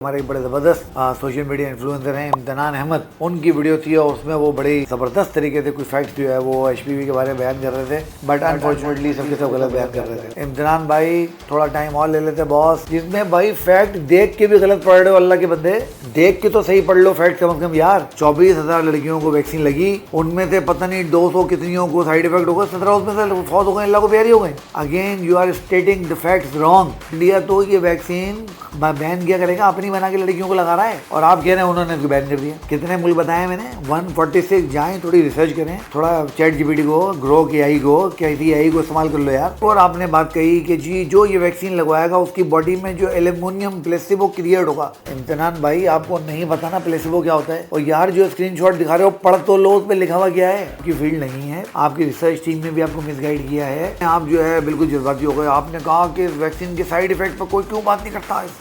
हमारे एक बड़े ज़बरदस्त सोशल मीडिया इन्फ्लुएंसर हैं इम्तिनान अहमद। उनकी वीडियो थी और उसमें वो बड़ी ज़बरदस्त तरीके से कुछ फैक्ट्स जो है वो HPV के बारे में बयान कर रहे थे, बट अनफॉर्चुनेटली सबके सब गलत बयान कर रहे थे। इम्तिनान भाई थोड़ा टाइम और ले लेते बॉस, जिसमें भाई फैक्ट देख के भी गलत पढ़ रहे हो। अल्लाह के बंदे देख के तो सही पढ़ लो फैक्ट कम से कम यार। 24,000 लड़कियों को वैक्सीन लगी, उनमें से पता नहीं 200 कितनियों को साइड इफेक्ट हो गए, 17 उसमें से फौत हो गए, अल्लाह को प्यारी हो गए। Again you are stating the facts wrong. India तो ये वैक्सीन बैन किया करेगा, अपनी बना के लड़कियों को लगा रहा है और आप कह रहे हैं उन्होंने बैन कर दिया। कितने मुल्क बताए मैंने, 146 जाएं, थोड़ी रिसर्च करें, थोड़ा चैट जीपीटी को, ग्रोक एआई को, कैसी एआई को इस्तेमाल कर लो यार। और आपने बात कही कि जी जो ये वैक्सीन लगवाएगा उसकी बॉडी में जो एल्यूमिनियम प्लेसिबो क्रिएट होगा। इम्तिनान भाई आपको नहीं पता ना प्लेसिबो क्या होता है। और यार जो स्क्रीनशॉट दिखा रहे हो पढ़ तो लो, उस पर लिखा हुआ क्या है। आपकी फील्ड नहीं है, आपकी रिसर्च टीम ने भी आपको मिसगाइड किया है। आप जो है बिल्कुल जज्बाती हो गए। आपने कहा कि वैक्सीन के साइड इफेक्ट पर कोई क्यों बात नहीं करता, इसके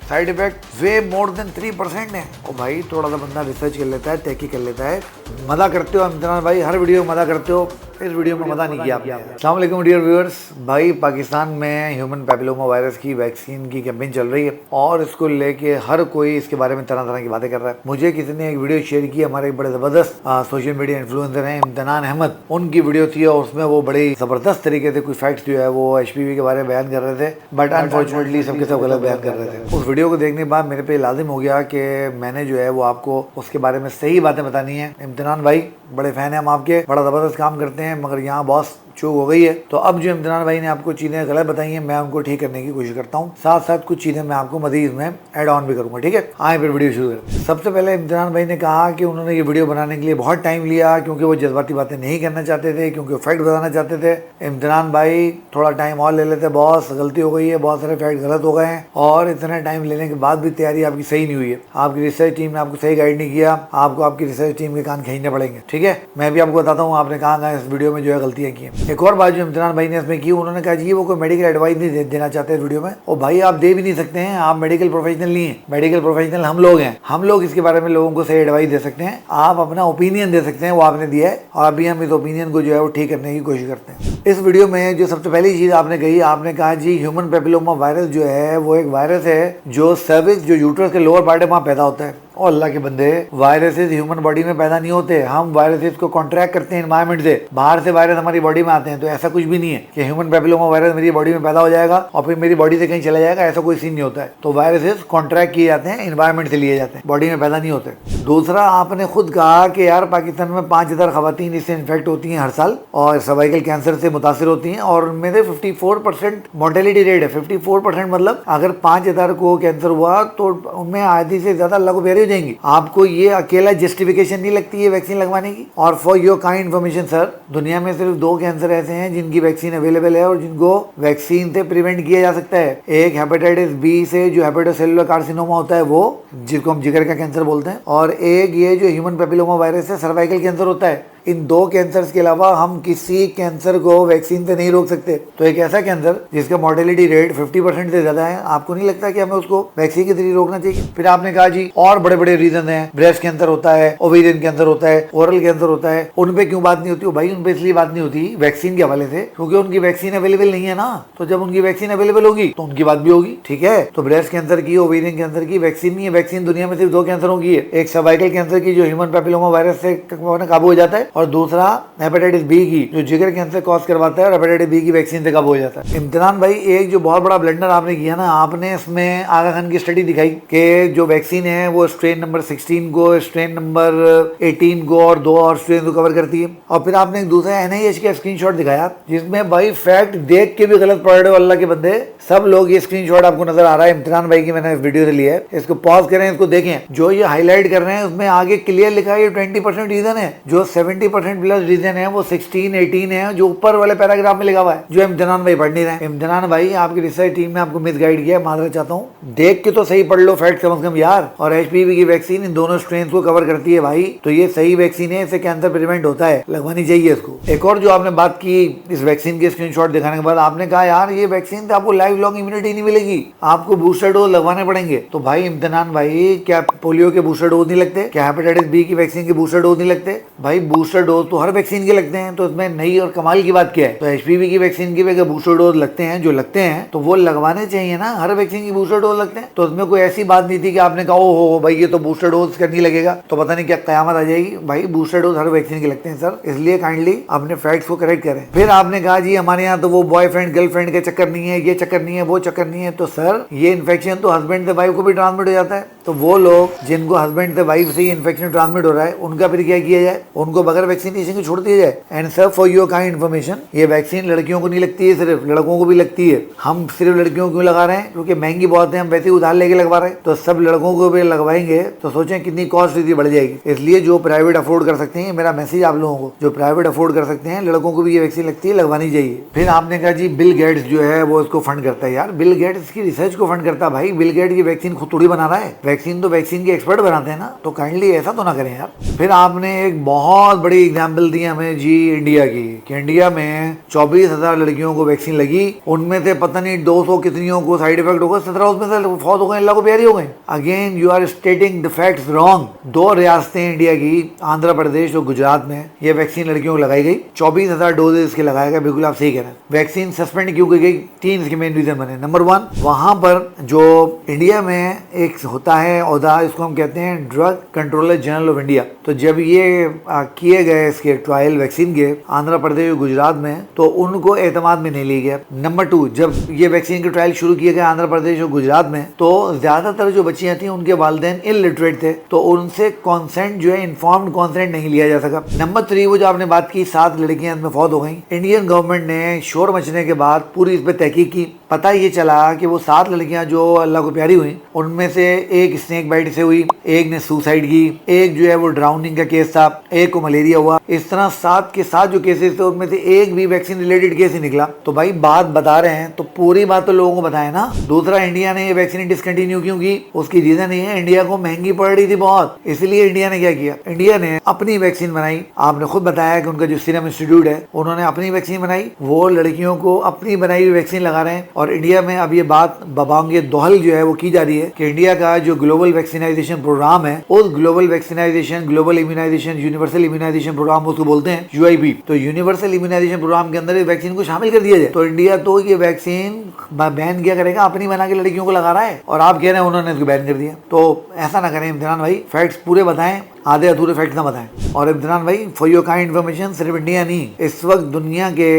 साइड इफेक्ट वे मोर देन 3% है। और भाई थोड़ा सा बंदा रिसर्च कर लेता है, तहकीक कर लेता है। मजा करते हो इम्तिनान भाई, हर वीडियो में मजा करते हो, इस वीडियो में मजा नहीं किया आपने। अस्सलाम वालेकुम डियर व्यूअर्स। भाई पाकिस्तान में ह्यूमन पैपिलोमा वायरस की वैक्सीन की कैंपेन चल रही है और इसको लेके हर कोई इसके बारे में तरह तरह की बातें कर रहा है। मुझे किसी ने एक वीडियो शेयर की, हमारे एक बड़े ज़बरदस्त सोशल मीडिया इन्फ्लुएंसर हैं इम्तिनान अहमद। उनकी वीडियो थी और उसमें वो बड़ी ज़बरदस्त तरीके से कुछ फैक्ट्स जो है वो HPV के बारे में बयान कर रहे थे, बट अनफॉर्चुनेटली सबके सब गलत बयान कर रहे थे। उस वीडियो को देखने के बाद मेरे पे लाजिम हो गया कि मैंने जो है वो आपको उसके बारे में सही बातें बतानी है। इम्तिनान भाई बड़े फैन हैं हम आपके, बड़ा ज़बरदस्त काम करते हैं, मगर यहाँ बॉस चूक हो गई है। तो अब जो इम्तिनान भाई ने आपको चीज़ें गलत बताई हैं, मैं उनको ठीक करने की कोशिश करता हूँ, साथ साथ कुछ चीज़ें मैं आपको मज़ीद में ऐड ऑन भी करूँगा। ठीक है, आए फिर वीडियो शुरू करते हैं। सबसे पहले इम्तिनान भाई ने कहा कि उन्होंने ये वीडियो बनाने के लिए बहुत टाइम लिया क्योंकि वो जज्बाती बातें नहीं करना चाहते थे, क्योंकि फैक्ट बताना चाहते थे। इम्तिनान भाई थोड़ा टाइम और ले लेते बॉस, गलती हो गई है, बहुत सारे फैक्ट गलत हो गए हैं और इतना टाइम लेने के बाद भी तैयारी आपकी सही नहीं हुई है। आपकी रिसर्च टीम ने आपको सही गाइड नहीं किया, आपको आपकी रिसर्च टीम के कान खींचने पड़ेंगे। ठीक है, मैं भी आपको बताता हूँ आपने कहाँ इस वीडियो में जो है गलतियाँ की हैं। एक और बात जो इम्तिनान भाई ने इसमें की, उन्होंने कहा जी वो कोई मेडिकल एडवाइस नहीं देना चाहते वीडियो में। और भाई आप दे भी नहीं सकते हैं, आप मेडिकल प्रोफेशनल नहीं है। मेडिकल प्रोफेशनल हम लोग हैं, हम लोग इसके बारे में लोगों को सही एडवाइस दे सकते हैं। आप अपना ओपिनियन दे सकते हैं, वो आपने दिया है और अभी हम इस ओपिनियन को जो है वो ठीक करने की कोशिश करते हैं। इस वीडियो में जो सबसे पहली चीज आपने कही, आपने कहा जी ह्यूमन पैपिलोमा वायरस जो है वो एक वायरस है जो सर्विक्स, जो यूट्रस के लोअर पार्ट है वहाँ पैदा होता है। और अल्लाह के बंदे वायरसेस ह्यूमन बॉडी में पैदा नहीं होते, हम वायरसेस को कॉन्ट्रैक्ट करते हैं एनवायरमेंट से। बाहर से वायरस हमारी बॉडी में आते हैं, तो ऐसा कुछ भी नहीं है कि ह्यूमन पैपिलोमा वायरस मेरी बॉडी में पैदा हो जाएगा और फिर मेरी बॉडी से कहीं चला जाएगा, ऐसा कोई सीन नहीं होता है। तो वायरसेस कॉन्ट्रैक्ट किए जाते हैं, एनवायरमेंट से लिए जाते हैं, बॉडी में पैदा नहीं होते। दूसरा, आपने खुद कहा कि यार पाकिस्तान में 5,000 खवातीन इससे इन्फेक्ट होती हैं हर साल और सर्वाइकल कैंसर से मुतासिर होती हैं और उनमें से 54% मोर्टेलिटी रेट है। 54% मतलब अगर 5,000 को कैंसर हुआ तो उनमें आधी से ज्यादा अल्लाह को प्यारी हो जाएंगी। आपको ये अकेला जस्टिफिकेशन नहीं लगती है वैक्सीन लगवाने की। और for your kind information sir, दुनिया में सिर्फ 2 कैंसर ऐसे हैं जिनकी वैक्सीन अवेलेबल है और जिनको वैक्सीन से प्रिवेंट किया जा सकता है। एक हेपेटाइटिस बी से जो हेपेटोसेलुलर कार्सिनोमा होता है वो, जिसको हम जिगर का कैंसर बोलते हैं, और एक ये जो ह्यूमन पैपिलोमा वायरस से सर्वाइकल कैंसर होता है। इन 2 कैंसर्स के अलावा हम किसी कैंसर को वैक्सीन से नहीं रोक सकते। तो एक ऐसा कैंसर जिसका मोर्टेलिटी रेट 50% से ज्यादा है, आपको नहीं लगता कि हमें उसको वैक्सीन के जरिए रोकना चाहिए? फिर आपने कहा जी और बड़े बड़े रीजन हैं, ब्रेस्ट कैंसर होता है, ओवेरियन कैंसर होता है, ओरल कैंसर होता है, उन पे क्यों बात नहीं होती? भाई उन पे इसलिए बात नहीं होती वैक्सीन के हवाले से क्योंकि उनकी वैक्सीन अवेलेबल नहीं है ना। तो जब उनकी वैक्सीन अवेलेबल होगी तो उनकी बात भी होगी। ठीक है, तो ब्रेस्ट कैंसर की, ओवेरियन कैंसर की वैक्सीन नहीं है। वैक्सीन दुनिया में सिर्फ 2 कैंसरों की है, एक सर्वाइकल कैंसर की जो ह्यूमन पैपिलोमा वायरस से काबू हो जाता है और दूसरा हेपेटाइटिस बी की जो जिगर कैंसर कॉज करवाता है और हेपेटाइटिस बी की वैक्सीन से काबू हो जाता है। इम्तिनान भाई एक जो बहुत बड़ा ब्लंडर आपने किया ना, आपने इसमें आगा खान की स्टडी दिखाई कि जो वैक्सीन है वो स्ट्रेन नंबर 16 को, स्ट्रेन नंबर 18 को और 2 और स्ट्रेन को कवर करती है। और फिर आपने एक दूसरा NIH का स्क्रीनशॉट दिखाया जिसमें भाई फैक्ट देख के भी गलत पढ़ रहे हो। अल्लाह के बंदे सब लोग, ये स्क्रीनशॉट आपको नजर आ रहा है इम्तिनान भाई की, मैंने वीडियो से लिया है, इसको पॉज करें, इसको देखें। जो ये हाईलाइट कर रहे हैं उसमें आगे क्लियर लिखा है ये 20% रीजन है, जो 70% प्लस रीजन है वो 16, 18 है, जो ऊपर वाले पैराग्राफ में लिखा हुआ है, जो इम्तिनान भाई पढ़ नहीं रहे। इम्तिनान भाई आपकी रिसर्च टीम ने आपको मिसगाइड किया, माजरत चाहता हूँ। देख के तो सही पढ़ लो फैक्ट कम से कम यार। और HPV की वैक्सीन इन दोनों स्ट्रेन को कवर करती है भाई, तो ये सही वैक्सीन है, इससे कैंसर प्रिवेंट होता है, लगवानी चाहिए इसको। एक और जो आपने बात की इस वैक्सीन के स्क्रीनशॉट दिखाने के बाद, आपने कहा यार ये वैक्सीन से आपको लैग लाइफ लॉन्ग इम्यूनिटी नहीं मिलेगी, आपको बूस्टर डोज लगवाने पड़ेंगे। तो भाई इम्तिनान भाई, क्या पोलियो के बूस्टर डोज नहीं लगते? क्या हेपेटाइटिस बी की वैक्सीन के बूस्टर डोज नहीं लगते? भाई बूस्टर डोज तो हर वैक्सीन के लगते हैं, तो इसमें नई और कमाल की बात क्या है? तो HPV की वैक्सीन के भी अगर बूस्टर डोज लगते हैं, जो लगते हैं तो वो लगवाने चाहिए ना, हर वैक्सीन की बूस्टर डोज लगते हैं। तो उसमें कोई ऐसी बात नहीं थी कि आपने कहा ओ हो भाई ये तो बूस्टर डोज करनी लगेगा तो पता नहीं क्या कयामत आ जाएगी। भाई बूस्टर डोज हर वैक्सीन के लगते हैं सर, इसलिए काइंडली अपने फैक्ट्स को करेक्ट करें। फिर आपने कहा जी हमारे यहाँ तो वो बॉयफ्रेंड गर्लफ्रेंड का चक्कर नहीं है, ये चक्कर नहीं है, वो चक्कर नहीं है। तो सर ये इन्फेक्शन तो हस्बैंड से वाइफ को भी ट्रांसमिट हो जाता है। तो वो लोग जिनको हस्बैंड से वाइफ से ही इन्फेक्शन ट्रांसमिट हो रहा है, उनका फिर क्या किया जाए? उनको बगैर वैक्सीनेशन के छोड़ दिया जाए। And sir for your kind information, ये वैक्सीन लड़कियों को नहीं लगती है, सिर्फ लड़कों को भी लगती है। हम सिर्फ लड़कियों को क्यों लगा रहे हैं? क्योंकि महंगी बहुत है, हम वैसे ही उधार लेके लगवा रहे हैं। तो सब लड़कों को भी लगवाएंगे तो सोचें कितनी कॉस्ट इतनी बढ़ जाएगी। इसलिए जो प्राइवेट अफोर्ड कर सकते हैं, मेरा मैसेज आप लोगों को, जो प्राइवेट अफोर्ड कर सकते हैं लड़कों को भी ये वैक्सीन लगती है, लगवानी चाहिए। फिर आपने कहा जी बिल गेट्स जो है वो इसको फंड करता है। यार बिल गेट्स इसकी रिसर्च को फंड करता है। भाई बिल गेट्स की वैक्सीन खुद थोड़ी बना रहा है, वैक्सीन तो वैक्सीन के एक्सपर्ट बनाते हैं ना। तो काइंडली ऐसा तो ना करें यार। फिर आपने एक बहुत बड़ी एग्जाम्पल दी हमें जी इंडिया की, कि इंडिया में 24,000 लड़कियों को वैक्सीन लगी, उनमें से पता नहीं 200 कितनियों को साइड इफेक्ट हो गए, 17 उसमें से फौत हो गए, अल्लाह को प्यारी हो गए। Again you are stating the facts wrong. 2 रियासतें इंडिया की, आंध्र प्रदेश और गुजरात में ये वैक्सीन लड़कियों को लगाई गई, 24,000 डोजेस इसके लगाए गए। बिल्कुल आप सही कह रहे हैं। वैक्सीन सस्पेंड क्यों की गई? 3 इसके मेन रीजन बने। नंबर 1, वहां पर जो इंडिया में एक होता है औहदा, इसको हम कहते हैं drug controller general of India. तो जब ये किए गए इसके ट्रायल वैक्सीन के आंध्र प्रदेश और गुजरात में, तो उनको एतमाद में नहीं लिया गया। नंबर 2, जब ये वैक्सीन के ट्रायल शुरू किए गए आंध्र प्रदेश और गुजरात में, तो ज्यादातर जो बच्चियां थी उनके वालिदैन इलिटरेट थे, तो उनसे कॉन्सेंट जो है इन्फॉर्म्ड कॉन्सेंट नहीं लिया जा सका। नंबर 3, वो जो आपने बात की 7 लड़कियां इसमें फौत हो गई। इंडियन गवर्नमेंट ने शोर मचने के बाद पूरी इस पर तहकीक की। पता ये चला कि वो 7 लड़कियां जो अल्लाह को प्यारी हुई, उनमें से एक स्नेक बाइट से हुई, एक ने सुसाइड की, एक जो है वो ड्राउनिंग का केस था, एक को मलेरिया हुआ। इस तरह 7 के 7 जो केसेस थे उनमें से एक भी वैक्सीन रिलेटेड केस ही निकला। तो भाई बात बता रहे हैं तो पूरी बात तो लोगों को बताए ना। दूसरा, इंडिया ने ये वैक्सीन डिसकंटिन्यू क्यों की? उसकी रीजन ये है इंडिया को महंगी पड़ रही थी बहुत, इसलिए इंडिया ने क्या किया? इंडिया ने अपनी वैक्सीन बनाई। आपने खुद बताया कि उनका जो सीरम इंस्टीट्यूट है उन्होंने अपनी वैक्सीन बनाई, वो लड़कियों को अपनी बनाई हुई वैक्सीन लगा रहे हैं। और इंडिया में अब ये बात बबांगे दोहल जो है वो की जा रही है कि इंडिया का जो ग्लोबल वैक्सीनाइजेशन प्रोग्राम है, उस global vaccinisation, global immunisation, universal immunisation programme उसको बोलते हैं UIP, तो यूनिवर्सल इम्यूनाइजेशन प्रोग्राम के अंदर इस वैक्सीन को शामिल कर दिया जाए। तो इंडिया तो ये वैक्सीन बैन किया करेगा, अपनी बना के लड़कियों को लगा रहा है, और आप कह रहे हैं उन्होंने इसको बैन कर दिया। तो ऐसा ना करें इम्तिनान भाई, फैक्ट्स पूरे बताएं, आधे अधूरे फैक्ट ना बताएं। और इम्तिनान भाई फॉर योर काइंड इन्फॉर्मेशन, सिर्फ इंडिया नहीं, इस वक्त दुनिया के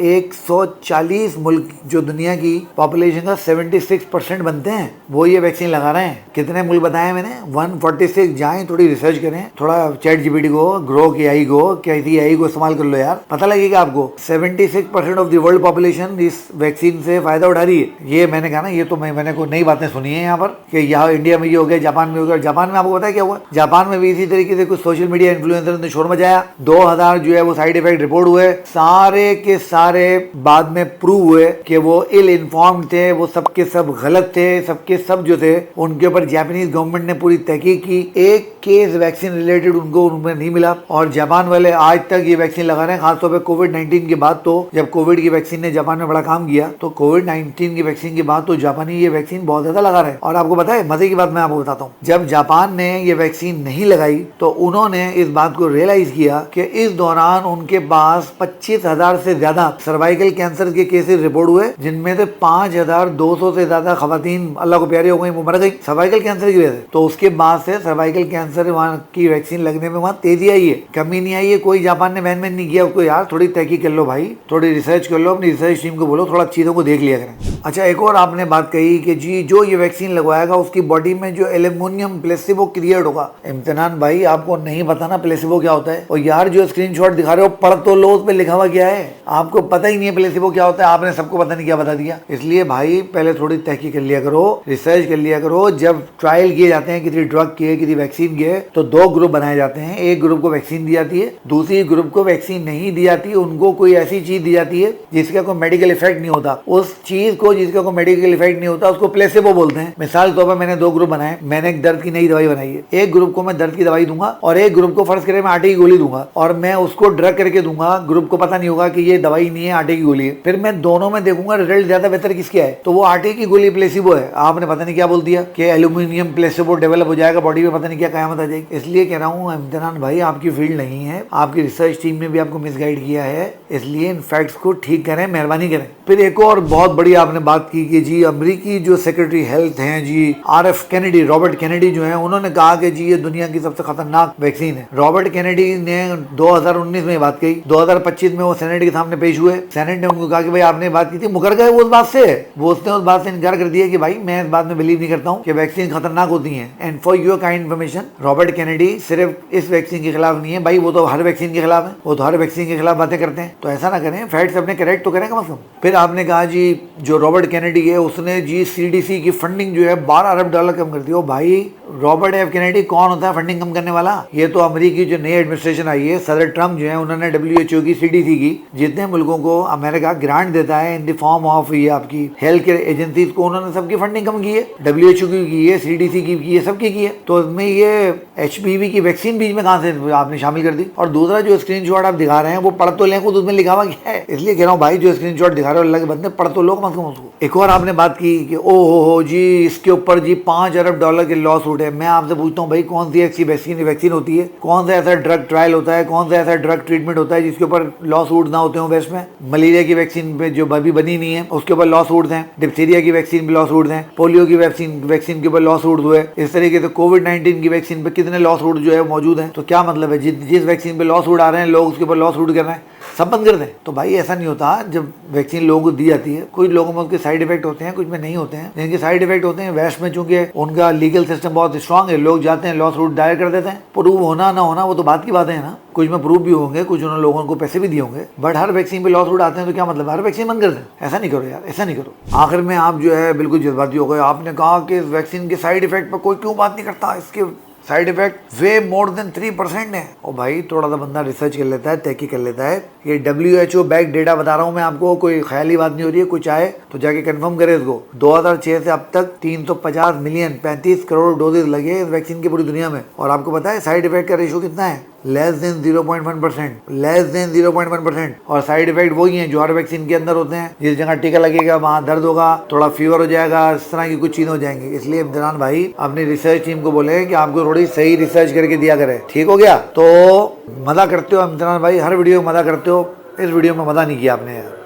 140 मुल्क जो दुनिया की पॉपुलेशन का 76% बनते हैं, वो ये वैक्सीन लगा रहे हैं। कितने मुल्क बताए मैंने? 146। जाएं थोड़ी रिसर्च करें, थोड़ा चैट GPT को, ग्रो की AI को, कैसी AI को इस्तेमाल कर लो यार, पता लगेगा आपको। 76% ऑफ द वर्ल्ड पॉपुलेशन इस वैक्सीन से फायदा उठा रही है। ये मैंने कहा ना, ये तो मैंने कोई नई बातें सुनी है यहाँ पर कि यहाँ इंडिया में ये हो गया, जापान में हो गया। जापान में आपको पता है क्या हुआ? जापान में भी इसी तरीके से कुछ सोशल मीडिया इन्फ्लुएंसर ने शोर मचाया, 2000 जो है वो साइड इफेक्ट रिपोर्ट हुए, सारे के सारे बाद में प्रूव हुए कि वो इल इन्फॉर्म्ड थे, वो सबके सब गलत थे, सबके सब जो थे उनके ऊपर जापानीज गवर्नमेंट ने पूरी तहकीक की। एक केस वैक्सीन रिलेटेड उनमें नहीं मिला, और जापान वाले आज तक ये वैक्सीन लगा रहे हैं। खासतौर पर कोविड-19 के बाद, तो जब कोविड की वैक्सीन ने जापान में बड़ा काम किया, तो कोविड-19 की वैक्सीन के बाद तो जापानी ये वैक्सीन बहुत ज्यादा लगा रहे हैं। और आपको पता है मजे की बात मैं आपको बताता हूँ, जब जापान ने ये वैक्सीन नहीं लगाई तो उन्होंने इस बात को रियलाइज किया कि इस दौरान उनके पास 25,000 से ज्यादा सर्वाइकल कैंसर के केसेस रिपोर्ट हुए, जिनमें से 5,200 से ज्यादा खवातीन अल्लाह को प्यारी हो गई, वो मर गई सर्वाइकल कैंसर की वजह से। तो उसके बाद से सर्वाइकल कैंसर वहाँ की वैक्सीन लगने में वहाँ तेजी आई है, कमी नहीं आई है। कोई जापान ने बैन नहीं किया उसको। यार थोड़ी तहकीक कर लो भाई, थोड़ी रिसर्च कर लो, अपनी रिसर्च टीम को बोलो थोड़ा चीजों को देख लिया करें। अच्छा, एक और आपने बात कही कि जी जो ये वैक्सीन लगवाएगा उसकी बॉडी में जो एल्यूमिनियम प्लेसिबो क्रिएट होगा। इम्तिनान भाई आपको नहीं पता ना प्लेसिबो क्या होता है? और यार जो स्क्रीनशॉट दिखा रहे हो पढ़ तो लो, उस पे लिखा हुआ क्या है? आपको पता ही नहीं है प्लेसिबो क्या होता है, आपने सबको पता नहीं क्या बता दिया। इसलिए भाई पहले थोड़ी तहकीक कर लिया करो, रिसर्च कर लिया करो। जब ट्रायल किए जाते हैं किसी ड्रग के, किसी वैक्सीन के, तो 2 ग्रुप बनाए जाते हैं। एक ग्रुप को वैक्सीन दी जाती है, दूसरी ग्रुप को वैक्सीन नहीं दी जाती, उनको कोई ऐसी चीज दी जाती है जिसका कोई मेडिकल इफेक्ट नहीं होता। उस चीज को जिसका कोई मेडिकल इफेक्ट नहीं होता उसको प्लेसिबो बोलते हैं। मिसाल तौर पर मैंने 2 ग्रुप बनाए। मैंने एक दर्द की नई दवाई बनाई है, एक ग्रुप को मैं दर्द की दवाई दूंगा और एक ग्रुप को फर्ज करे मैं आटे की गोली दूंगा और मैं उसको ड्रग करके दूंगा, ग्रुप को पता नहीं होगा कि ये दवाई नहीं है, आटे की गोली है। फिर मैं दोनों में देखूंगा रिजल्ट ज्यादा बेहतर किसका है, तो वो आटे की गोली प्लेसिबो है। आपने पता नहीं क्या बोल दिया कि एल्यूमिनियम प्लेसिबो डेवलप हो जाएगा बॉडी में, पता नहीं क्या कयामत आ जाएगी। इसलिए कह रहा हूँ इम्तिहान भाई आपकी फील्ड नहीं है, आपकी रिसर्च टीम ने भी आपको मिसगाइड किया है, इसलिए इन फैक्ट्स को ठीक करें, मेहरबानी करें। फिर एक और बहुत बड़ी आपने बात की कि जी अमेरिकी जो सेक्रेटरी हेल्थ हैं जी RF कैनेडी, रॉबर्ट कैनेडी जो है, उन्होंने कहा कि जी ये दुनिया की सबसे खतरनाक वैक्सीन है। रॉबर्ट कैनेडी ने 2019 में बात कही, 2025 में वो सेनेट के सामने पेश हुए, सेनेट ने उनको कहा कि भाई आपने बात की थी, मुकर गए वो उस बात से, वो उसने उस बात से इनकार कर दिया कि भाई मैं इस बात में बिलीव नहीं करता हूँ कि वैक्सीन खतरनाक होती है। And for your kind information, Robert Kennedy सिर्फ इस वैक्सीन के खिलाफ नहीं है भाई, वो तो हर वैक्सीन के खिलाफ है, वो तो हर वैक्सीन के खिलाफ बातें करते हैं। तो ऐसा ना करें, फैक्ट्स अपने करेक्ट तो करें कम से कम। फिर आपने कहा जी जो रॉबर्ट कैनेडी है उसने जी CDC की फंडिंग जो है $12 अरब कम कर दी। ओ भाई रॉबर्ट एफ कैनेडी कौन होता है फंडिंग कम करने वाला? ये तो अमेरिकी जो नई एडमिनिस्ट्रेशन आई है, सदर ट्रम्प जो है, उन्होंने WHO की CDC की जितने मुल्कों को अमेरिका ग्रांट देता है इन द फॉर्म ऑफ ये आपकी हेल्थ केयर एजेंसीज को, उन्होंने सबकी फंडिंग कम की है। WHO की है, CDC की है, सबकी की है। तो इसमें ये HPV की वैक्सीन बीच में कहां से आपने शामिल कर दी? और दूसरा जो स्क्रीनशॉट आप दिखा रहे हैं वो पढ़ तो लें, खुद उसमें लिखा हुआ क्या है। इसलिए कह रहा हूँ भाई जो स्क्रीनशॉट दिखा रहे हो अल्लाह के बंदे पढ़ तो लो कम से कम उसको। एक और आपने बात की कि ओ हो जी इसके ऊपर जी $5 अरब के लॉस उठे। मैं आपसे पूछता हूँ भाई कौन सी ऐसी वैक्सीन होती है, कौन सा ऐसा ड्रग ट्रायल होता है, कौन सा ऐसा ड्रग ट्रीटमेंट होता है जिसके ऊपर लॉस उठ ना होते हो वेस्ट में? मलेरिया की वैक्सीन पे जो अभी बनी नहीं है उसके ऊपर लॉस उठते हैं, डिप्थीरिया की वैक्सीन पे लॉस उठते हैं, पोलियो की वैक्सीन के ऊपर लॉस उठ हुए, इस तरीके से कोविड-19 की वैक्सीन पे कितने लॉस उठ जो है मौजूद है। तो क्या मतलब है जिस वैक्सीन पे लॉस उड़ा रहे हैं लोग उसके ऊपर लॉस उठ कर रहे हैं, सब बंद कर दें? तो भाई ऐसा नहीं होता। जब वैक्सीन लोगों को दी जाती है, कुछ लोगों में उसके साइड इफेक्ट होते हैं, कुछ में नहीं होते हैं। जिनके साइड इफेक्ट होते हैं वेस्ट में चूंकि उनका लीगल सिस्टम बहुत स्ट्रांग है, लोग जाते हैं लॉ सूट दायर कर देते हैं। प्रूव होना ना होना वो तो बात की बात है ना, कुछ में प्रूव भी होंगे, कुछ उन्होंने लोगों को पैसे भी दिए होंगे, बट हर वैक्सीन पे लॉस उठ आते हैं तो क्या मतलब? हर वैक्सीन बंद कर दें? ऐसा नहीं करो यार, ऐसा नहीं करो। आखिर में आप जो है बिल्कुल जज्बाती हो गए, आपने कहा कि इस वैक्सीन के साइड इफेक्ट पर कोई क्यों बात नहीं करता, इसके साइड इफेक्ट वे मोर देन 3% है। और भाई थोड़ा सा बंदा रिसर्च कर लेता है, तहकीक कर लेता है। ये WHO बैक डेटा बता रहा हूँ मैं आपको, कोई ख्याली बात नहीं हो रही है। कुछ आए तो जाके कंफर्म करे इसको। 2006 से अब तक 350 मिलियन 35 करोड़ डोजेज लगे इस वैक्सीन की पूरी दुनिया में। और आपको पता है साइड इफेक्ट का रेशो कितना है? Less than 0.1%, less than 0.1%। और साइड इफेक्ट वही हैं जो हर वैक्सीन के अंदर होते हैं। जिस जगह टीका लगेगा वहाँ दर्द होगा, थोड़ा फीवर हो जाएगा, इस तरह की कुछ चीजें हो जाएंगी। इसलिए इम्तिहान भाई अपनी रिसर्च टीम को बोले कि आपको थोड़ी सही रिसर्च करके दिया करे। ठीक हो गया? तो मजा करते हो इम्तिहान भाई, हर वीडियो में मजा करते हो, इस वीडियो में मजा नहीं किया आपने यार।